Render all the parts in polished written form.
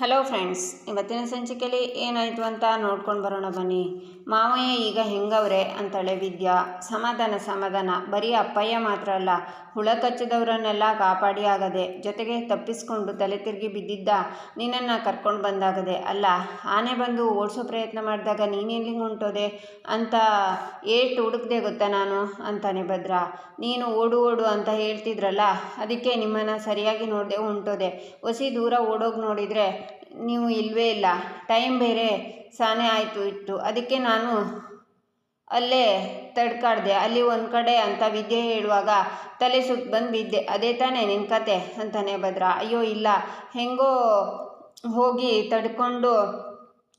Hello friends, ಇವತ್ತಿನ ಸಂಚಿಕೆಯಲ್ಲಿ ಏನಾಯಿತು ಅಂತ ನೋಡ್ಕೊಂಡು ಬರೋಣ ಬನ್ನಿ. ಮಾವಯ್ಯ ಈಗ ಹೆಂಗವ್ರೆ ಅಂತಾಳೆ ವಿದ್ಯಾ. ಸಮಾಧಾನ, ಬರೀ ಅಪ್ಪಯ್ಯ ಮಾತ್ರ ಅಲ್ಲ, ಹುಳ ಕಚ್ಚಿದವರನ್ನೆಲ್ಲ ಕಾಪಾಡಿ ಆಗದೆ, ಜೊತೆಗೆ ತಪ್ಪಿಸ್ಕೊಂಡು ತಲೆ ತಿರುಗಿ ಬಿದ್ದಿದ್ದ ನಿನ್ನನ್ನು ಕರ್ಕೊಂಡು ಬಂದಾಗದೆ. ಅಲ್ಲ, ಆನೆ ಬಂದು ಓಡಿಸೋ ಪ್ರಯತ್ನ ಮಾಡಿದಾಗ ನೀನೆಲ್ಲಿಗೆ ಹೊಂಟೋದೆ ಅಂತ ಏಟು ಹುಡುಕ್ದೆ ಗೊತ್ತಾ ನಾನು ಅಂತಾನೆ ಭದ್ರ. ನೀನು ಓಡು ಅಂತ ಹೇಳ್ತಿದ್ರಲ್ಲ, ಅದಕ್ಕೆ ನಿಮ್ಮನ್ನು ಸರಿಯಾಗಿ ನೋಡದೆ ಹೊಂಟೋದೆ. ಒಸಿ ದೂರ ಓಡೋಗಿ ನೋಡಿದರೆ ನೀವು ಇಲ್ಲವೇ ಇಲ್ಲ. ಟೈಮ್ ಬೇರೆ ಸಾನೆ ಇತ್ತು. ಅದಕ್ಕೆ ನಾನು ಅಲ್ಲೇ ತಡ್ಕಾಡ್ದೆ. ಅಲ್ಲಿ ಒಂದು ಕಡೆ ಅಂತ ವಿದ್ಯೆ ಹೇಳುವಾಗ ತಲೆ ಸುತ್ತ ಬಂದು ಬಿದ್ದೆ. ಅದೇ ತಾನೇ ನಿನ್ನ ಕತೆ ಅಂತಾನೆ ಭದ್ರ. ಅಯ್ಯೋ ಇಲ್ಲ, ಹೆಂಗೋ ಹೋಗಿ ತಡ್ಕೊಂಡು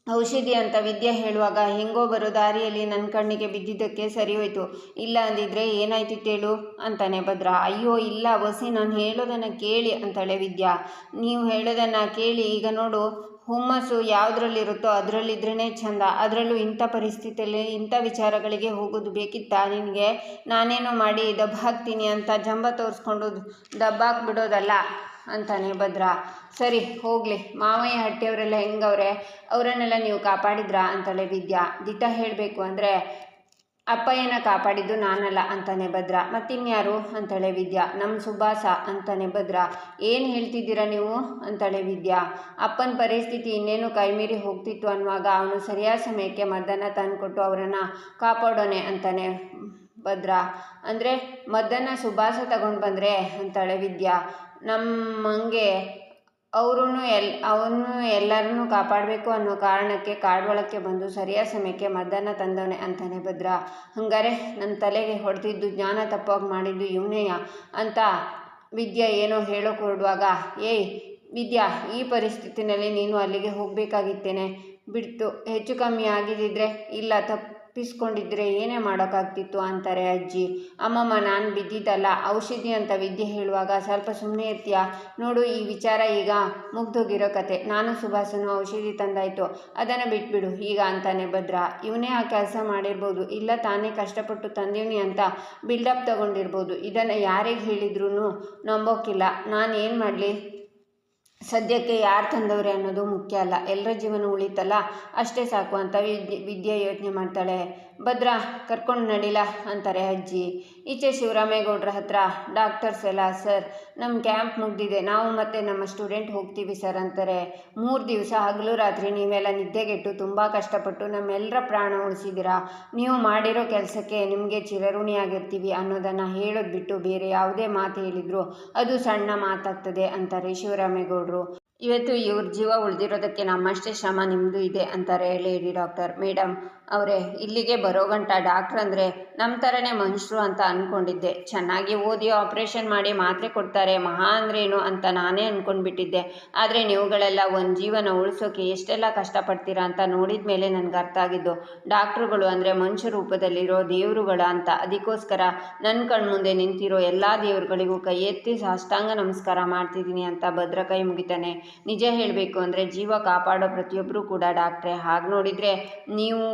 ಔಷಧಿ ಅಂತ ವಿದ್ಯೆ ಹೇಳುವಾಗ ಹೆಂಗೋ ಬರೋ ದಾರಿಯಲ್ಲಿ ನನ್ನ ಕಣ್ಣಿಗೆ ಬಿದ್ದಿದ್ದಕ್ಕೆ ಸರಿ ಹೋಯ್ತು. ಇಲ್ಲ ಅಂದಿದ್ರೆ ಏನಾಯ್ತಿತ್ತು ಹೇಳು ಅಂತಾನೆ ಭದ್ರ. ಅಯ್ಯೋ ಇಲ್ಲ ಬಸಿ, ನಾನು ಹೇಳೋದನ್ನು ಕೇಳಿ ಅಂತಾಳೆ ವಿದ್ಯಾ. ನೀವು ಹೇಳೋದನ್ನು ಕೇಳಿ ಈಗ ನೋಡು, ಹುಮ್ಮಸ್ಸು ಯಾವುದ್ರಲ್ಲಿರುತ್ತೋ ಅದರಲ್ಲಿದ್ರೇ ಚೆಂದ. ಅದರಲ್ಲೂ ಇಂಥ ಪರಿಸ್ಥಿತಿಯಲ್ಲಿ ಇಂಥ ವಿಚಾರಗಳಿಗೆ ಹೋಗೋದು ಬೇಕಿತ್ತಾ ನಿನಗೆ? ನಾನೇನೋ ಮಾಡಿ ದಬ್ಬಾಕ್ತೀನಿ ಅಂತ ಜಂಬ ತೋರಿಸ್ಕೊಂಡು ದಬ್ಬಾಕ್ಬಿಡೋದಲ್ಲ ಅಂತಾನೆ ಭದ್ರ. ಸರಿ ಹೋಗಲಿ, ಮಾವಯ್ಯ ಹಟ್ಟಿಯವರೆಲ್ಲ ಹೆಂಗವ್ರೆ, ಅವರನ್ನೆಲ್ಲ ನೀವು ಕಾಪಾಡಿದ್ರಾ ಅಂತಾಳೆ ವಿದ್ಯಾ. ದಿಟ ಹೇಳಬೇಕು ಅಂದರೆ ಅಪ್ಪಯ್ಯನ ಕಾಪಾಡಿದ್ದು ನಾನಲ್ಲ ಅಂತಾನೆ ಭದ್ರ. ಮತ್ತಿನ್ಯಾರು ಅಂತಾಳೆ ವಿದ್ಯಾ. ನಮ್ಮ ಸುಭಾಸ ಅಂತಾನೆ ಭದ್ರ. ಏನು ಹೇಳ್ತಿದ್ದೀರಾ ನೀವು ಅಂತಾಳೆ ವಿದ್ಯಾ. ಅಪ್ಪನ ಪರಿಸ್ಥಿತಿ ಇನ್ನೇನು ಕೈಮೀರಿ ಹೋಗ್ತಿತ್ತು ಅನ್ನುವಾಗ ಅವನು ಸರಿಯಾದ ಸಮಯಕ್ಕೆ ಮದ್ದನ್ನು ತಂದುಕೊಟ್ಟು ಅವರನ್ನು ಕಾಪಾಡೋನೆ ಅಂತಾನೆ ಭದ್ರ. ಅಂದರೆ ಮದ್ದನ್ನು ಸುಭಾಸ ತಗೊಂಡು ಬಂದರೆ ಅಂತಾಳೆ ವಿದ್ಯಾ. ನಮ್ಮಂಗೆ ಅವನು ಎಲ್ಲರನ್ನೂ ಕಾಪಾಡಬೇಕು ಅನ್ನೋ ಕಾರಣಕ್ಕೆ ಕಾಡೊಳಕ್ಕೆ ಬಂದು ಸರಿಯಾದ ಸಮಯಕ್ಕೆ ಮದ್ದನ್ನು ತಂದವನೆ ಅಂತಾನೆ ಭದ್ರ. ಹಂಗಾರೆ ನನ್ನ ತಲೆಗೆ ಹೊಡೆದಿದ್ದು, ಜ್ಞಾನ ತಪ್ಪಾಗಿ ಮಾಡಿದ್ದು ಇವನೇಯ ಅಂತ ವಿದ್ಯಾ ಏನೋ ಹೇಳೋಕೆ ಹೊರಡುವಾಗ, ಏಯ್ ವಿದ್ಯಾ, ಈ ಪರಿಸ್ಥಿತಿನಲ್ಲಿ ನೀನು ಅಲ್ಲಿಗೆ ಹೋಗಬೇಕಾಗಿತ್ತೇನೆ, ಬಿಡ್ತು. ಹೆಚ್ಚು ಕಮ್ಮಿ ಆಗಿದ್ದಿದ್ರೆ, ಇಲ್ಲ ತಪ್ಪಿಸ್ಕೊಂಡಿದ್ರೆ ಏನೇ ಮಾಡೋಕ್ಕಾಗ್ತಿತ್ತು ಅಂತಾರೆ ಅಜ್ಜಿ. ಅಮ್ಮಮ್ಮ, ನಾನು ಬಿದ್ದಿದ್ದಲ್ಲ, ಔಷಧಿ ಅಂತ ವಿದ್ಯೆ ಹೇಳುವಾಗ ಸ್ವಲ್ಪ ಸುಮ್ಮನೆ ಇರ್ತೀಯ ನೋಡು. ಈ ವಿಚಾರ ಈಗ ಮುಗ್ದೋಗಿರೋ ಕತೆ. ನಾನು ಸುಭಾಸನು ಔಷಧಿ ತಂದಾಯಿತು, ಅದನ್ನು ಬಿಟ್ಬಿಡು ಈಗ ಅಂತಾನೆ ಭದ್ರ. ಇವನೇ ಆ ಕೆಲಸ ಮಾಡಿರ್ಬೋದು, ಇಲ್ಲ ತಾನೇ ಕಷ್ಟಪಟ್ಟು ತಂದೀವ್ನಿ ಅಂತ ಬಿಲ್ಡಪ್ ತಗೊಂಡಿರ್ಬೋದು. ಇದನ್ನು ಯಾರಿಗೆ ಹೇಳಿದ್ರೂ ನಂಬೋಕ್ಕಿಲ್ಲ. ನಾನು ಏನು ಮಾಡಲಿ? ಸದ್ಯಕ್ಕೆ ಯಾರು ತಂದವ್ರೆ ಅನ್ನೋದು ಮುಖ್ಯ ಅಲ್ಲ, ಎಲ್ಲರ ಜೀವನ ಉಳಿತಲ್ಲ ಅಷ್ಟೇ ಸಾಕು ಅಂತ ವಿದ್ಯೆ ಯೋಚನೆ ಮಾಡ್ತಾಳೆ. ಭದ್ರ ಕರ್ಕೊಂಡು ನಡಿಲ ಅಂತಾರೆ ಅಜ್ಜಿ. ಈಚೆ ಶಿವರಾಮೇಗೌಡ್ರ ಹತ್ರ ಡಾಕ್ಟರ್ಸ್ ಎಲ್ಲ, ಸರ್ ನಮ್ಮ ಕ್ಯಾಂಪ್ ಮುಗ್ದಿದೆ, ನಾವು ಮತ್ತೆ ನಮ್ಮ ಸ್ಟೂಡೆಂಟ್ ಹೋಗ್ತೀವಿ ಸರ್ ಅಂತಾರೆ. 3 ದಿವಸ ಹಗಲು ರಾತ್ರಿ ನೀವೆಲ್ಲ ನಿದ್ದೆಗೆಟ್ಟು ತುಂಬ ಕಷ್ಟಪಟ್ಟು ನಮ್ಮೆಲ್ಲರ ಪ್ರಾಣ ಉಳಿಸಿದ್ದೀರಾ. ನೀವು ಮಾಡಿರೋ ಕೆಲಸಕ್ಕೆ ನಿಮಗೆ ಚಿರಋಣಿಯಾಗಿರ್ತೀವಿ ಅನ್ನೋದನ್ನು ಹೇಳೋದು ಬಿಟ್ಟು ಬೇರೆ ಯಾವುದೇ ಮಾತು ಹೇಳಿದ್ರು ಅದು ಸಣ್ಣ ಮಾತಾಗ್ತದೆ ಅಂತಾರೆ ಶಿವರಾಮೇಗೌಡರು. ಇವತ್ತು ಇವ್ರ ಜೀವ ಉಳಿದಿರೋದಕ್ಕೆ ನಮ್ಮಷ್ಟೇ ಶ್ರಮ ನಿಮ್ಮದು ಇದೆ ಅಂತಾರೆ ಲೇಡಿ ಡಾಕ್ಟರ್. ಮೇಡಮ್ ಅವರೇ, ಇಲ್ಲಿಗೆ ಬರೋ ಗಂಟ ಡಾಕ್ಟ್ರ್ ಅಂದರೆ ನಮ್ಮ ಥರನೇ ಮನುಷ್ಯರು ಅಂತ ಅಂದ್ಕೊಂಡಿದ್ದೆ. ಚೆನ್ನಾಗಿ ಓದಿ ಆಪ್ರೇಷನ್ ಮಾಡಿ ಮಾತ್ರೆ ಕೊಡ್ತಾರೆ, ಮಹಾ ಅಂದ್ರೇನು ಅಂತ ನಾನೇ ಅಂದ್ಕೊಂಡ್ಬಿಟ್ಟಿದ್ದೆ. ಆದರೆ ನೀವುಗಳೆಲ್ಲ ಒಂದು ಜೀವನ ಉಳಿಸೋಕೆ ಎಷ್ಟೆಲ್ಲ ಕಷ್ಟಪಡ್ತೀರಾ ಅಂತ ನೋಡಿದ ಮೇಲೆ ನನಗೆ ಅರ್ಥ ಆಗಿದ್ದು, ಡಾಕ್ಟ್ರುಗಳು ಅಂದರೆ ಮನುಷ್ಯ ರೂಪದಲ್ಲಿರೋ ದೇವರುಗಳು ಅಂತ. ಅದಕ್ಕೋಸ್ಕರ ನನ್ನ ಕಣ್ಮುಂದೆ ನಿಂತಿರೋ ಎಲ್ಲ ದೇವರುಗಳಿಗೂ ಕೈ ಎತ್ತಿ ಸಾಷ್ಟಾಂಗ ನಮಸ್ಕಾರ ಮಾಡ್ತಿದ್ದೀನಿ ಅಂತ ಭದ್ರ ಕೈ ಮುಗಿತಾನೆ. ನಿಜ ಹೇಳಬೇಕು ಅಂದರೆ ಜೀವ ಕಾಪಾಡೋ ಪ್ರತಿಯೊಬ್ಬರೂ ಕೂಡ ಡಾಕ್ಟ್ರೇ. ಹಾಗೆ ನೋಡಿದರೆ ನೀವು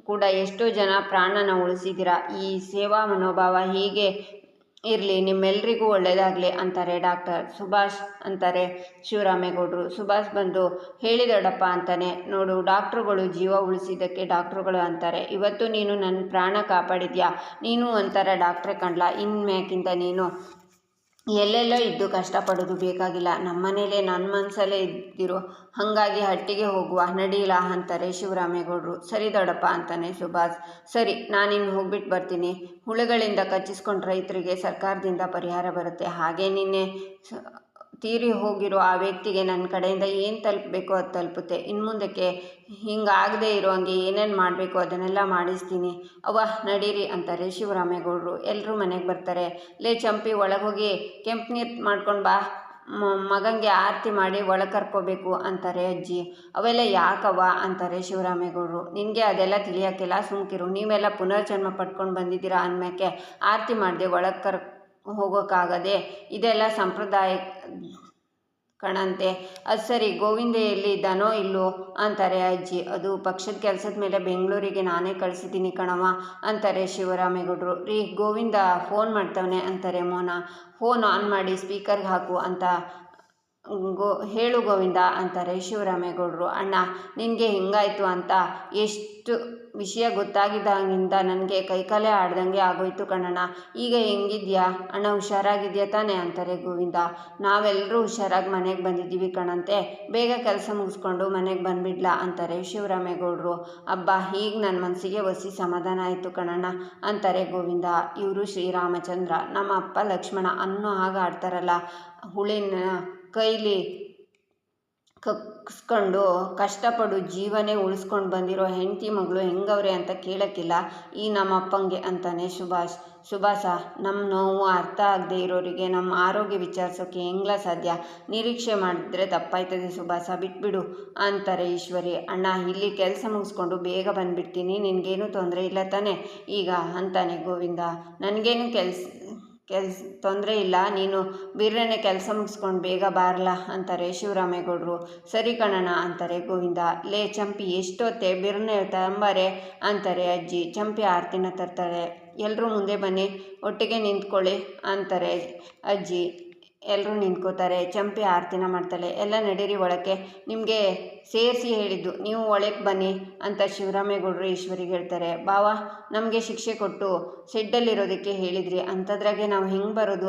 ಕೂಡ ಎಷ್ಟೋ ಜನ ಪ್ರಾಣನ ಉಳಿಸಿದ್ದೀರಾ. ಈ ಸೇವಾ ಮನೋಭಾವ ಹೀಗೆ ಇರಲಿ, ನಿಮ್ಮೆಲ್ಲರಿಗೂ ಒಳ್ಳೆಯದಾಗಲಿ ಅಂತಾರೆ ಡಾಕ್ಟರ್. ಸುಭಾಷ್ ಅಂತಾರೆ ಶಿವರಾಮೇಗೌಡರು. ಸುಭಾಷ್ ಬಂದು ಹೇಳಿದಡಪ್ಪ ಅಂತಾನೆ. ನೋಡು, ಡಾಕ್ಟ್ರುಗಳು ಜೀವ ಉಳಿಸಿದ್ದಕ್ಕೆ ಡಾಕ್ಟ್ರುಗಳು ಅಂತಾರೆ. ಇವತ್ತು ನೀನು ನನ್ನ ಪ್ರಾಣ ಕಾಪಾಡಿದ್ಯಾ, ನೀನು ಒಂಥರ ಡಾಕ್ಟ್ರೇ ಕಣ್ಲ. ಇನ್ಮ್ಯಾಕಿಂತ ನೀನು ಎಲ್ಲೆಲ್ಲೋ ಇದ್ದು ಕಷ್ಟಪಡೋದು ಬೇಕಾಗಿಲ್ಲ, ನಮ್ಮನೇಲೇ ನನ್ನ ಮನಸ್ಸಲ್ಲೇ ಇದ್ದಿರು. ಹಾಗಾಗಿ ಹಟ್ಟಿಗೆ ಹೋಗುವ ನಡೀಲ ಅಂತಾರೆ ಶಿವರಾಮೇಗೌಡರು. ಸರಿ ದೊಡ್ಡಪ್ಪ ಅಂತಾನೆ ಸುಭಾಷ್. ಸರಿ, ನಾನಿನ್ನು ಹೋಗ್ಬಿಟ್ಟು ಬರ್ತೀನಿ. ಹುಳುಗಳಿಂದ ಕಚ್ಚಿಸ್ಕೊಂಡು ರೈತರಿಗೆ ಸರ್ಕಾರದಿಂದ ಪರಿಹಾರ ಬರುತ್ತೆ. ಹಾಗೆ ನಿನ್ನೆ ತೀರಿ ಹೋಗಿರೋ ಆ ವ್ಯಕ್ತಿಗೆ ನನ್ನ ಕಡೆಯಿಂದ ಏನು ತಲುಪಬೇಕೋ ಅದು ತಲುಪುತ್ತೆ. ಇನ್ನು ಮುಂದಕ್ಕೆ ಹಿಂಗಾಗದೇ ಇರೋ ಹಂಗೆ ಏನೇನು ಮಾಡಬೇಕು ಅದನ್ನೆಲ್ಲ ಮಾಡಿಸ್ತೀನಿ. ಅವ್ವ ನಡೀರಿ ಅಂತಾರೆ ಶಿವರಾಮೇಗೌಡರು. ಎಲ್ಲರೂ ಮನೆಗೆ ಬರ್ತಾರೆ. ಲೇ ಚಂಪಿ, ಒಳಗೋಗಿ ಕೆಂಪು ನೀರು ಮಾಡ್ಕೊಂಡು ಬಾ, ಮಗಂಗೆ ಆರತಿ ಮಾಡಿ ಒಳಗೆ ಕರ್ಕೋಬೇಕು ಅಂತಾರೆ ಅಜ್ಜಿ. ಅವೆಲ್ಲ ಯಾಕವ್ವ ಅಂತಾರೆ ಶಿವರಾಮೇಗೌಡರು. ನಿನಗೆ ಅದೆಲ್ಲ ತಿಳಿಯೋಕ್ಕೆಲ್ಲ ಸುಮ್ಕಿರು. ನೀವೆಲ್ಲ ಪುನರ್ಜನ್ಮ ಪಡ್ಕೊಂಡು ಬಂದಿದ್ದೀರಾ ಅಂದಮೇಲೆ ಆರತಿ ಮಾಡದೆ ಒಳಗೆ ಹೋಗೋಕ್ಕಾಗದೆ, ಇದೆಲ್ಲ ಸಂಪ್ರದಾಯ ಕಣಂತೆ. ಅದು ಸರಿ, ಗೋವಿಂದ ಎಲ್ಲಿ ಇದ್ದಾನೋ ಇಲ್ಲೋ ಅಂತಾರೆ ಅಜ್ಜಿ. ಅದು ಪಕ್ಷದ ಕೆಲಸದ ಮೇಲೆ ಬೆಂಗಳೂರಿಗೆ ನಾನೇ ಕಳಿಸಿದ್ದೀನಿ ಕಣವ ಅಂತಾರೆ ಶಿವರಾಮೇಗೌಡರು. ರೀ, ಗೋವಿಂದ ಫೋನ್ ಮಾಡ್ತವನೆ ಅಂತಾರೆ ಮೋನ. ಫೋನ್ ಆನ್ ಮಾಡಿ ಸ್ಪೀಕರ್ಗೆ ಹಾಕು ಅಂತ ಹೇಳು ಗೋವಿಂದ ಅಂತಾರೆ ಶಿವರಾಮೇಗೌಡರು. ಅಣ್ಣ ನಿನಗೆ ಹಿಂಗಾಯ್ತು ಅಂತ ಎಷ್ಟು ವಿಷಯ ಗೊತ್ತಾಗಿದ್ದಾಗಿಂದ ನನಗೆ ಕೈಕಾಲೇ ಆಡ್ದಂಗೆ ಆಗೋಯ್ತು ಕಣಣ್ಣ. ಈಗ ಹೆಂಗಿದ್ಯಾ ಅಣ್ಣ, ಹುಷಾರಾಗಿದೆಯಾ ತಾನೇ ಅಂತಾರೆ ಗೋವಿಂದ. ನಾವೆಲ್ಲರೂ ಹುಷಾರಾಗಿ ಮನೆಗೆ ಬಂದಿದ್ದೀವಿ ಕಣಂತೆ, ಬೇಗ ಕೆಲಸ ಮುಗಿಸ್ಕೊಂಡು ಮನೆಗೆ ಬಂದುಬಿಡ್ಲಾ ಅಂತಾರೆ ಶಿವರಾಮೇಗೌಡರು. ಅಬ್ಬಾ, ಈಗ ನನ್ನ ಮನಸ್ಸಿಗೆ ಒಸಿ ಸಮಾಧಾನ ಆಯಿತು ಕಣಣ್ಣ ಅಂತಾರೆ ಗೋವಿಂದ. ಇವರು ಶ್ರೀರಾಮಚಂದ್ರ, ನಮ್ಮ ಅಪ್ಪ ಲಕ್ಷ್ಮಣ ಅನ್ನೋ ಹಾಗೆ ಆಡ್ತಾರಲ್ಲ, ಹುಳಿನ ಕೈಲಿ ಕಕ್ಸ್ಕೊಂಡು ಕಷ್ಟಪಡು ಜೀವನೇ ಉಳಿಸ್ಕೊಂಡು ಬಂದಿರೋ ಹೆಂಡತಿ ಮಗಳು ಹೆಂಗವ್ರೆ ಅಂತ ಕೇಳೋಕ್ಕಿಲ್ಲ ಈ ನಮ್ಮಪ್ಪಂಗೆ ಅಂತಾನೆ ಸುಭಾಷ್. ಸುಭಾಸ, ನಮ್ಮ ನೋವು ಅರ್ಥ ಆಗದೆ ಇರೋರಿಗೆ ನಮ್ಮ ಆರೋಗ್ಯ ವಿಚಾರಿಸೋಕ್ಕೆ ಹೆಂಗ್ಲ ಸಾಧ್ಯ? ನಿರೀಕ್ಷೆ ಮಾಡಿದ್ರೆ ತಪ್ಪಾಯ್ತದೆ ಸುಭಾಸ, ಬಿಟ್ಬಿಡು ಅಂತಾರೆ ಈಶ್ವರಿ. ಅಣ್ಣ, ಇಲ್ಲಿ ಕೆಲಸ ಮುಗಿಸ್ಕೊಂಡು ಬೇಗ ಬಂದುಬಿಡ್ತೀನಿ, ನಿನಗೇನು ತೊಂದರೆ ಇಲ್ಲ ತಾನೇ ಈಗ ಅಂತಾನೆ ಗೋವಿಂದ. ನನಗೇನು ತೊಂದರೆ ಇಲ್ಲ, ನೀನು ಬಿರ್ರನೆ ಕೆಲಸ ಮುಗಿಸ್ಕೊಂಡು ಬೇಗ ಬಾರಲ್ಲ ಅಂತಾರೆ ಶಿವರಾಮೇಗೌಡರು. ಸರಿ ಕಣಣ್ಣ ಅಂತಾರೆ ಗೋವಿಂದ. ಲೇ ಚಂಪಿ, ಎಷ್ಟೊತ್ತೆ ಬಿರ್ರನೆ ತಂಬಾರೆ ಅಂತಾರೆ ಅಜ್ಜಿ. ಚಂಪಿ ಆರತಿನ ತರ್ತಾಳೆ. ಎಲ್ಲರೂ ಮುಂದೆ ಬನ್ನಿ, ಒಟ್ಟಿಗೆ ನಿಂತ್ಕೊಳ್ಳಿ ಅಂತಾರೆ ಅಜ್ಜಿ. ಎಲ್ಲರೂ ನಿಂತ್ಕೋತಾರೆ. ಚಂಪಿ ಆರತಿನ ಮಾಡ್ತಾಳೆ. ಎಲ್ಲ ನಡೀರಿ ಒಳಕ್ಕೆ, ನಿಮಗೆ ಸೇರಿಸಿ ಹೇಳಿದ್ದು, ನೀವು ಒಳಕ್ಕೆ ಬನ್ನಿ ಅಂತ ಶಿವರಾಮೇಗೌಡರು ಈಶ್ವರಿಗೆ ಹೇಳ್ತಾರೆ. ಬಾವ, ನಮಗೆ ಶಿಕ್ಷೆ ಕೊಟ್ಟು ಶೆಡ್ಡಲ್ಲಿರೋದಕ್ಕೆ ಹೇಳಿದ್ರಿ, ಅಂಥದ್ರಾಗೆ ನಾವು ಹೆಂಗೆ ಬರೋದು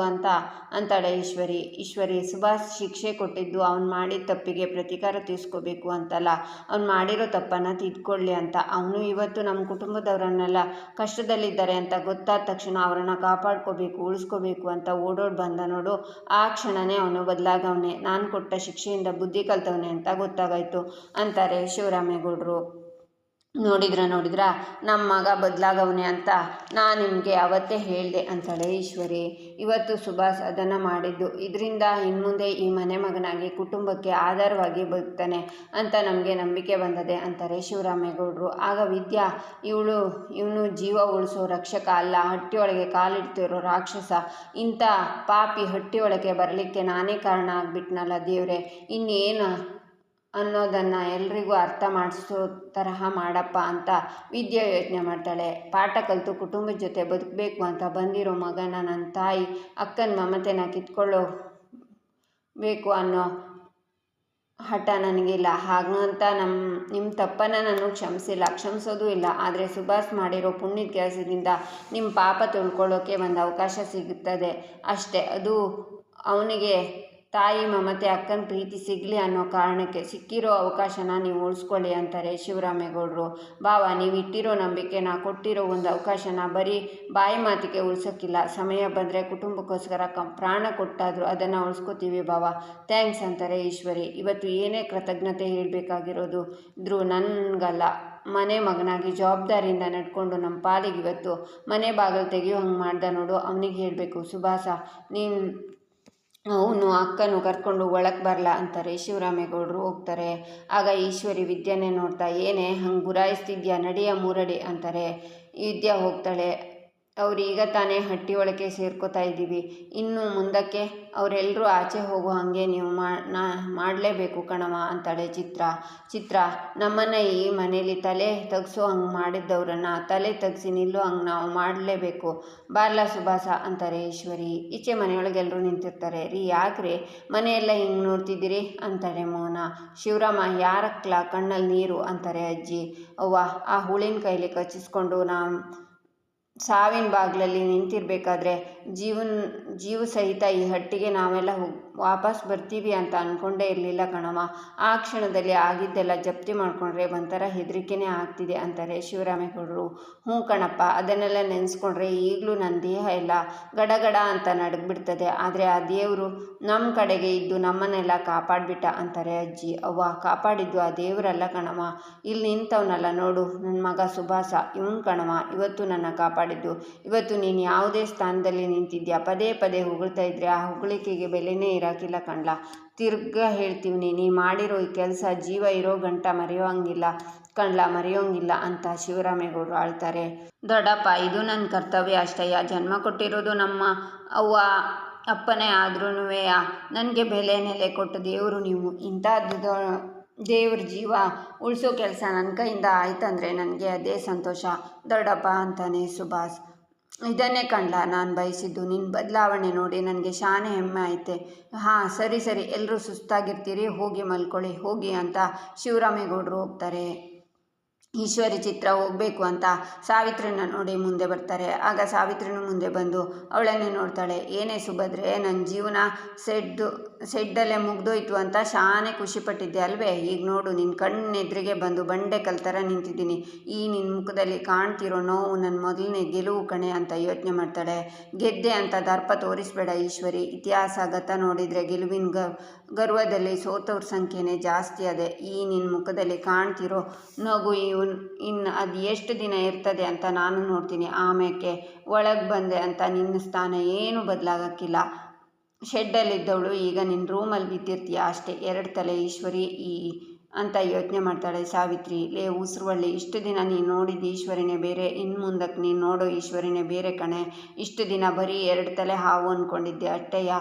ಅಂತಾಳೆ ಈಶ್ವರಿ. ಸುಭಾಷ್ ಶಿಕ್ಷೆ ಕೊಟ್ಟಿದ್ದು ಅವ್ನು ಮಾಡಿದ ತಪ್ಪಿಗೆ ಪ್ರತೀಕಾರ ತೀರಿಸ್ಕೋಬೇಕು ಅಂತಲ್ಲ, ಅವ್ನು ಮಾಡಿರೋ ತಪ್ಪನ್ನು ತಿದ್ಕೊಳ್ಳಿ ಅಂತ. ಅವನು ಇವತ್ತು ನಮ್ಮ ಕುಟುಂಬದವರನ್ನೆಲ್ಲ ಕಷ್ಟದಲ್ಲಿದ್ದಾರೆ ಅಂತ ಗೊತ್ತಾದ ತಕ್ಷಣ ಅವರನ್ನು ಕಾಪಾಡ್ಕೋಬೇಕು, ಉಳಿಸ್ಕೋಬೇಕು ಅಂತ ಓಡೋಡಿ ಬಂದ ನೋಡು. ಆ ಕ್ಷಣನೇ ಅವನು ಬದಲಾಗವನೆ, ನಾನು ಕೊಟ್ಟ ಶಿಕ್ಷೆಯಿಂದ ಬುದ್ಧಿ ಕಲ್ತವನೆ ಅಂತ ಗೊತ್ತಾಗಾಯ್ತು ಅಂತಾರೆ ಶಿವರಾಮೇಗೌಡರು. ನೋಡಿದ್ರ ನಮ್ಮ ಮಗ ಬದಲಾಗವನೆ ಅಂತ ನಾನು ನಿಮಗೆ ಅವತ್ತೇ ಹೇಳಿದೆ ಅಂತಾಳೆ ಈಶ್ವರಿ. ಇವತ್ತು ಸುಭಾಷ್ ಅದನ್ನು ಮಾಡಿದ್ದು, ಇದರಿಂದ ಇನ್ಮುಂದೆ ಈ ಮನೆ ಮಗನಾಗಿ ಕುಟುಂಬಕ್ಕೆ ಆಧಾರವಾಗಿ ಬದುಕ್ತಾನೆ ಅಂತ ನಮಗೆ ನಂಬಿಕೆ ಬಂದದೆ ಅಂತಾರೆ ಶಿವರಾಮೇಗೌಡರು. ಆಗ ವಿದ್ಯಾ, ಇವನು ಜೀವ ಉಳಿಸೋ ರಕ್ಷಕ ಅಲ್ಲ, ಹಟ್ಟಿಯೊಳಗೆ ಕಾಲಿಡ್ತಿರೋ ರಾಕ್ಷಸ. ಇಂಥ ಪಾಪಿ ಹಟ್ಟಿಯೊಳಗೆ ಬರಲಿಕ್ಕೆ ನಾನೇ ಕಾರಣ ಆಗಿಬಿಟ್ನಲ್ಲ ದೇವ್ರೆ, ಇನ್ನೇನು ಅನ್ನೋದನ್ನು ಎಲ್ರಿಗೂ ಅರ್ಥ ಮಾಡಿಸೋ ತರಹ ಮಾಡಪ್ಪ ಅಂತ ವಿದ್ಯೆ ಯೋಚನೆ ಮಾಡ್ತಾಳೆ. ಪಾಠ ಕಲಿತು ಕುಟುಂಬದ ಜೊತೆ ಬದುಕಬೇಕು ಅಂತ ಬಂದಿರೋ ಮಗನ ನನ್ನ ತಾಯಿ ಅಕ್ಕನ ಮಮತೆನ ಕಿತ್ಕೊಳ್ಳಬೇಕು ಅನ್ನೋ ಹಠ ನನಗಿಲ್ಲ. ಹಾಗಂತ ನಿಮ್ಮ ತಪ್ಪನ್ನು ನಾನು ಕ್ಷಮಿಸೋದೂ ಇಲ್ಲ. ಆದರೆ ಸುಭಾಷ್ ಮಾಡಿರೋ ಪುಣ್ಯದ ಕೆಲಸದಿಂದ ನಿಮ್ಮ ಪಾಪ ತೊಳ್ಕೊಳ್ಳೋಕ್ಕೆ ಒಂದು ಅವಕಾಶ ಸಿಗುತ್ತದೆ ಅಷ್ಟೇ. ಅದು ಅವನಿಗೆ ತಾಯಿ ಮಮತೆ, ಅಕ್ಕನ ಪ್ರೀತಿ ಸಿಗಲಿ ಅನ್ನೋ ಕಾರಣಕ್ಕೆ ಸಿಕ್ಕಿರೋ ಅವಕಾಶನ ನೀವು ಉಳಿಸ್ಕೊಳ್ಳಿ ಅಂತಾರೆ ಶಿವರಾಮೇಗೌಡರು. ಬಾವ, ನೀವು ಇಟ್ಟಿರೋ ನಂಬಿಕೆನ, ಕೊಟ್ಟಿರೋ ಒಂದು ಅವಕಾಶನ ಬರೀ ಬಾಯಿ ಮಾತಿಗೆ ಉಳಿಸೋಕ್ಕಿಲ್ಲ. ಸಮಯ ಬಂದರೆ ಕುಟುಂಬಕ್ಕೋಸ್ಕರ ಪ್ರಾಣ ಕೊಟ್ಟಾದರೂ ಅದನ್ನು ಉಳಿಸ್ಕೋತೀವಿ ಬಾವ. ಥ್ಯಾಂಕ್ಸ್ ಅಂತಾರೆ ಈಶ್ವರಿ. ಇವತ್ತು ಏನೇ ಕೃತಜ್ಞತೆ ಹೇಳಬೇಕಾಗಿರೋದು ಇದ್ರೂ ನನಗಲ್ಲ, ಮನೆ ಮಗನಾಗಿ ಜವಾಬ್ದಾರಿಯಿಂದ ನಡ್ಕೊಂಡು ನಮ್ಮ ಪಾಲಿಗೆ ಇವತ್ತು ಮನೆ ಬಾಗಿಲು ತೆಗೆಯೋ ಹಂಗೆ ಮಾಡ್ದ ನೋಡು, ಅವನಿಗೆ ಹೇಳಬೇಕು. ಸುಭಾಸ, ಅವನು ಅಕ್ಕನು ಕರ್ಕೊಂಡು ಒಳಗೆ ಬರಲ್ಲ ಅಂತಾರೆ ಶಿವರಾಮೇಗೌಡರು. ಹೋಗ್ತಾರೆ. ಆಗ ಈಶ್ವರಿ ವಿದ್ಯೆನೇ ನೋಡ್ತಾ, ಏನೇ ಹಂಗೆ ಗುರಾಯಿಸ್ತಿದ್ಯಾ, ನಡಿಯ ಮೂರಡಿ ಅಂತಾರೆ. ವಿದ್ಯಾ ಹೋಗ್ತಾಳೆ. ಅವ್ರೀಗ ತಾನೇ ಹಟ್ಟಿ ಒಳಗೆ ಸೇರ್ಕೋತಾ ಇದ್ದೀವಿ, ಇನ್ನು ಮುಂದಕ್ಕೆ ಅವರೆಲ್ಲರೂ ಆಚೆ ಹೋಗೋ ಹಾಗೆ ನೀವು ಮಾಡಲೇಬೇಕು ಕಣವ ಅಂತಾಳೆ ಚಿತ್ರ. ನಮ್ಮನ್ನು ಈ ಮನೇಲಿ ತಲೆ ತಗ್ಸೋ ಹಂಗೆ ಮಾಡಿದ್ದವ್ರನ್ನ ತಲೆ ತಗ್ಸಿ ನಿಲ್ಲೋ ಹಂಗೆ ನಾವು ಮಾಡಲೇಬೇಕು. ಬಾರ್ಲ ಸುಭಾಸ ಅಂತಾರೆ ಈಶ್ವರಿ. ಈಚೆ ಮನೆಯೊಳಗೆ ಎಲ್ಲರೂ ನಿಂತಿರ್ತಾರೆ. ರೀ, ಯಾಕ್ರಿ ಮನೆಯೆಲ್ಲ ಹಿಂಗೆ ನೋಡ್ತಿದ್ದೀರಿ ಅಂತಾರೆ ಮೋಹನ. ಶಿವರಾಮ, ಯಾರಕ್ಲ ಕಣ್ಣಲ್ಲಿ ನೀರು ಅಂತಾರೆ ಅಜ್ಜಿ. ಅವ್ವ, ಆ ಹುಳಿನ ಕೈಲಿ ಕಚ್ಚಿಸ್ಕೊಂಡು ಸಾವಿನ ಬಾಗಿಲಲ್ಲಿ ನಿಂತಿರ್ಬೇಕಾದ್ರೆ ಜೀವ ಸಹಿತ ಈ ಹಟ್ಟಿಗೆ ನಾವೆಲ್ಲ ವಾಪಸ್ ಬರ್ತೀವಿ ಅಂತ ಅಂದ್ಕೊಂಡೇ ಇರಲಿಲ್ಲ ಕಣವ. ಆ ಕ್ಷಣದಲ್ಲಿ ಆಗಿದ್ದೆಲ್ಲ ಜಪ್ತಿ ಮಾಡಿಕೊಂಡ್ರೆ ಒಂಥರ ಹೆದರಿಕೆನೇ ಆಗ್ತಿದೆ ಅಂತಾರೆ ಶಿವರಾಮೇಗೌಡರು. ಹ್ಞೂ ಕಣಪ್ಪ, ಅದನ್ನೆಲ್ಲ ನೆನೆಸ್ಕೊಂಡ್ರೆ ಈಗಲೂ ನನ್ನ ದೇಹ ಎಲ್ಲ ಗಡಗಡ ಅಂತ ನಡಗ್ಬಿಡ್ತದೆ. ಆದರೆ ಆ ದೇವರು ನಮ್ಮ ಕಡೆಗೆ ಇದ್ದು ನಮ್ಮನ್ನೆಲ್ಲ ಕಾಪಾಡಿಬಿಟ್ಟ ಅಂತಾರೆ ಅಜ್ಜಿ. ಅವ್ವ, ಕಾಪಾಡಿದ್ದು ಆ ದೇವರಲ್ಲ ಕಣವ, ಇಲ್ಲಿ ನಿಂತವನಲ್ಲ ನೋಡು ನನ್ನ ಮಗ ಸುಭಾಸ, ಇವನು ಕಣವ ಇವತ್ತು ನನ್ನ ಕಾಪಾಡಿದ್ದು. ಇವತ್ತು ನೀನು ಯಾವುದೇ ಸ್ಥಾನದಲ್ಲಿ ನಿಂತಿದ್ಯಾ, ಪದೇ ಪದೇ ಹೊಗಳ್ತಾ ಇದ್ರೆ ಆ ಹೊಗಳಿಕೆಗೆ ಬೆಲೆನೇ ಇರೋಕ್ಕಿಲ್ಲ ಕಣ್ಲ. ತಿರ್ಗಾ ಹೇಳ್ತೀವಿ, ನೀ ಮಾಡಿರೋ ಈ ಕೆಲಸ ಜೀವ ಇರೋ ಗಂಟ ಮರೆಯೋಂಗಿಲ್ಲ ಅಂತ ಶಿವರಾಮೇಗೌಡರು ಆಳ್ತಾರೆ. ದೊಡ್ಡಪ್ಪ, ಇದು ನನ್ನ ಕರ್ತವ್ಯ ಅಷ್ಟಯ್ಯ. ಜನ್ಮ ಕೊಟ್ಟಿರೋದು ನಮ್ಮ ಅವ್ವ ಅಪ್ಪನೇ ಆದ್ರೂ ನನಗೆ ಬೆಲೆ ನೆಲೆ ಕೊಟ್ಟ ದೇವರು ನೀವು. ಇಂಥ ದೇವ್ರ ಜೀವ ಉಳಿಸೋ ಕೆಲಸ ನನ್ನ ಕೈಯಿಂದ ಆಯ್ತಂದರೆ ನನಗೆ ಅದೇ ಸಂತೋಷ ದೊಡ್ಡಪ್ಪ ಅಂತಾನೆ ಸುಭಾಷ್. ಇದನ್ನೇ ಕಂಡ್ಲ ನಾನು ಬಯಸಿದ್ದು. ನಿನ್ನ ಬದಲಾವಣೆ ನೋಡಿ ನನಗೆ ಶಾನೆ ಹೆಮ್ಮೆ ಐತೆ. ಹಾಂ ಸರಿ ಸರಿ, ಎಲ್ಲರೂ ಸುಸ್ತಾಗಿರ್ತೀರಿ, ಹೋಗಿ ಮಲ್ಕೊಳ್ಳಿ ಹೋಗಿ ಅಂತ ಶಿವರಾಮೇಗೌಡರು ಹೋಗ್ತಾರೆ. ಈಶ್ವರಿ ಚಿತ್ರ ಹೋಗಬೇಕು ಅಂತ ಸಾವಿತ್ರಿನ ನೋಡಿ ಮುಂದೆ ಬರ್ತಾರೆ. ಆಗ ಸಾವಿತ್ರಿನೂ ಮುಂದೆ ಬಂದು ಅವಳನ್ನೇ ನೋಡ್ತಾಳೆ. ಏನೇ ಸುಭದ್ರೆ, ನನ್ನ ಜೀವನ ಸೆಡ್ಡಲ್ಲೇ ಮುಗ್ದೋಯ್ತು ಅಂತ ಶಾನೆ ಖುಷಿಪಟ್ಟಿದ್ದೆ ಅಲ್ವೇ? ಈಗ ನೋಡು ನಿನ್ನ ಕಣ್ಣೆದುರಿಗೆ ಬಂದು ಬಂಡೆ ಕಲ್ತರ ನಿಂತಿದ್ದೀನಿ. ಈ ನಿನ್ನ ಮುಖದಲ್ಲಿ ಕಾಣ್ತಿರೋ ನೋವು ನನ್ನ ಮೊದಲನೇ ಗೆಲುವು ಕಣೆ ಅಂತ ಯೋಚನೆ ಮಾಡ್ತಾಳೆ. ಗೆದ್ದೆ ಅಂತ ದರ್ಪ ತೋರಿಸ್ಬೇಡ ಈಶ್ವರಿ. ಇತಿಹಾಸ ಗತ ನೋಡಿದರೆ ಗೆಲುವಿನ ಗರ್ವದಲ್ಲಿ ಸೋತವ್ರ ಸಂಖ್ಯೆನೇ ಜಾಸ್ತಿ ಅದೆ. ಈ ನಿನ್ನ ಮುಖದಲ್ಲಿ ಕಾಣ್ತಿರೋ ನಗು ಇನ್ನು ಅದು ಎಷ್ಟು ದಿನ ಇರ್ತದೆ ಅಂತ ನಾನು ನೋಡ್ತೀನಿ. ಆಮೇಲೆ ಒಳಗೆ ಬಂದೆ ಅಂತ ನಿನ್ನ ಸ್ಥಾನ ಏನೂ ಬದಲಾಗಕ್ಕಿಲ್ಲ. ಶೆಡ್ಡಲ್ಲಿದ್ದವಳು ಈಗ ನಿನ್ನ ರೂಮಲ್ಲಿ ಬಿದ್ದಿರ್ತೀಯ ಅಷ್ಟೇ. 2 ತಲೆ ಈಶ್ವರಿ ಅಂತ ಯೋಚನೆ ಮಾಡ್ತಾಳೆ ಸಾವಿತ್ರಿ. ಲೇ ಉಸಿರುವಳ್ಳಿ, ಇಷ್ಟು ದಿನ ನೀನು ನೋಡಿದ ಈಶ್ವರಿನೇ ಬೇರೆ, ಇನ್ನು ಮುಂದಕ್ಕೆ ನೀನು ನೋಡೋ ಈಶ್ವರಿನೇ ಬೇರೆ ಕಣೆ. ಇಷ್ಟು ದಿನ ಬರೀ 2 ತಲೆ ಹಾವು ಅಂದ್ಕೊಂಡಿದ್ದೆ ಅಟ್ಟೆಯ.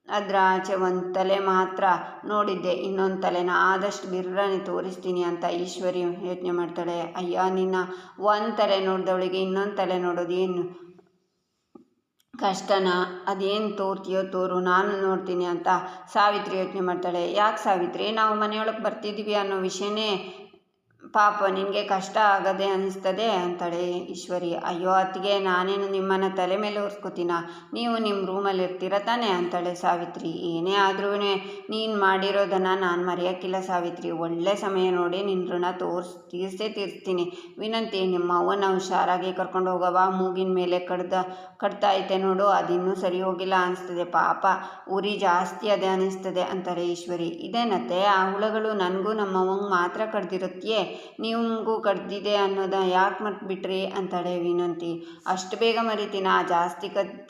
ಅದರ ಆಚೆ 1 ತಲೆ ಮಾತ್ರ ನೋಡಿದ್ದೆ, ಇನ್ನೊಂದು ತಲೆನ ಆದಷ್ಟು ಬಿರ್ರನೆ ತೋರಿಸ್ತೀನಿ ಅಂತ ಈಶ್ವರಿ ಯೋಚನೆ ಮಾಡ್ತಾಳೆ. ಅಯ್ಯ, ನಿನ್ನ 1 ತಲೆ ನೋಡಿದವಳಿಗೆ ಇನ್ನೊಂದು ತಲೆ ನೋಡೋದು ಏನು ಕಷ್ಟನಾ? ಅದೇನು ತೋರ್ತೀಯೋ ತೋರು, ನಾನು ನೋಡ್ತೀನಿ ಅಂತ ಸಾವಿತ್ರಿ ಯೋಚನೆ ಮಾಡ್ತಾಳೆ. ಯಾಕೆ ಸಾವಿತ್ರಿ, ನಾವು ಮನೆಯೊಳಗೆ ಬರ್ತಿದ್ದೀವಿ ಅನ್ನೋ ವಿಷಯನೇ ಪಾಪ ನಿನಗೆ ಕಷ್ಟ ಆಗದೆ ಅನ್ನಿಸ್ತದೆ ಅಂತಾಳೆ ಈಶ್ವರಿ. ಅಯ್ಯೋ ಅತ್ತಿಗೆ, ನಾನೇನು ನಿಮ್ಮನ್ನು ತಲೆ ಮೇಲೆ ಒರೆಸ್ಕೋತೀನ? ನೀವು ನಿಮ್ಮ ರೂಮಲ್ಲಿ ಇರ್ತೀರ ತಾನೇ ಅಂತಾಳೆ ಸಾವಿತ್ರಿ. ಏನೇ ಆದ್ರೂ ನೀನು ಮಾಡಿರೋದನ್ನು ನಾನು ಮರೆಯೋಕ್ಕಿಲ್ಲ ಸಾವಿತ್ರಿ. ಒಳ್ಳೆ ಸಮಯ ನೋಡಿ ನಿನ್ನ ಋಣ ತೀರಿಸ್ತೀನಿ. ವಿನಂತಿ, ನಿಮ್ಮ ಅವ್ವನ ಹುಷಾರಾಗಿ ಕರ್ಕೊಂಡು ಹೋಗವ. ಮೂಗಿನ ಮೇಲೆ ಕಡ್ತಾ ಐತೆ ನೋಡು, ಅದಿನ್ನೂ ಸರಿ ಹೋಗಿಲ್ಲ ಅನಿಸ್ತದೆ. ಪಾಪ ಉರಿ ಜಾಸ್ತಿ ಅದೇ ಅನ್ನಿಸ್ತದೆ ಅಂತಾರೆ ಈಶ್ವರಿ. ಇದೇನತ್ತೆ, ಆ ಹುಳಗಳು ನನಗೂ ನಮ್ಮವ್ವಂಗೆ ಮಾತ್ರ ಕಡ್ದಿರುತ್ತೆಯೇ, ನಿಮಗೂ ಕಡ್ದಿದೆ ಅನ್ನೋದ ಯಾಕೆ ಮರ್ತ್ಬಿಟ್ರಿ ಅಂತಾಳೆ ವಿನಂತಿ. ಅಷ್ಟು ಬೇಗ ಮರಿತೀನ? ಜಾಸ್ತಿ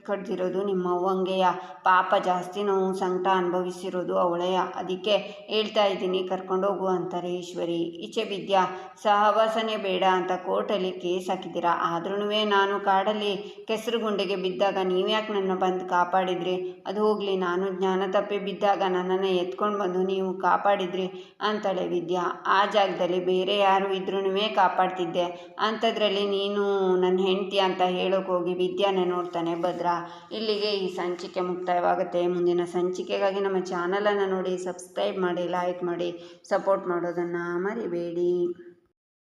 ಕಡ್ದಿರೋದು ನಿಮ್ಮ ಅವ್ವಂಗೆಯ. ಪಾಪ ಜಾಸ್ತಿ ನೋವು ಸಂಕಟ ಅನುಭವಿಸಿರೋದು ಅವಳೆಯ. ಅದಕ್ಕೆ ಹೇಳ್ತಾ ಇದ್ದೀನಿ ಕರ್ಕೊಂಡೋಗು ಅಂತಾರೆ ಈಶ್ವರಿ. ಈಚೆ ವಿದ್ಯಾ, ಸಹವಾಸನೆ ಬೇಡ ಅಂತ ಕೋರ್ಟಲ್ಲಿ ಕೇಸ್ ಹಾಕಿದ್ದೀರಾ. ಆದ್ರೂ ನಾನು ಕಾಡಲ್ಲಿ ಕೆಸರು ಗುಂಡಿಗೆ ಬಿದ್ದಾಗ ನೀವ್ಯಾಕೆ ನನ್ನ ಬಂದು ಕಾಪಾಡಿದ್ರಿ? ಅದು ಹೋಗಲಿ, ನಾನು ಜ್ಞಾನ ತಪ್ಪಿ ಬಿದ್ದಾಗ ನನ್ನನ್ನು ಎತ್ಕೊಂಡು ಬಂದು ನೀವು ಕಾಪಾಡಿದ್ರಿ ಅಂತಾಳೆ ವಿದ್ಯಾ. ಆ ಜಾಗದಲ್ಲಿ ಬೇರೆ ಯಾರು ಇದ್ರೂ ಕಾಪಾಡ್ತಿದ್ದೆ, ಅಂಥದ್ರಲ್ಲಿ ನೀನು ನನ್ನ ಹೆಂಡತಿ ಅಂತ ಹೇಳೋಕೆ ಹೋಗಿ ವಿದ್ಯಾನೇ ನೋಡ್ತಾನೆ ಭದ್ರ. ಇಲ್ಲಿಗೆ ಈ ಸಂಚಿಕೆ ಮುಕ್ತಾಯವಾಗುತ್ತೆ. ಮುಂದಿನ ಸಂಚಿಕೆಗಾಗಿ ನಮ್ಮ ಚಾನಲನ್ನು ನೋಡಿ, ಸಬ್ಸ್ಕ್ರೈಬ್ ಮಾಡಿ, ಲೈಕ್ ಮಾಡಿ, ಸಪೋರ್ಟ್ ಮಾಡೋದನ್ನು ಮರಿಬೇಡಿ.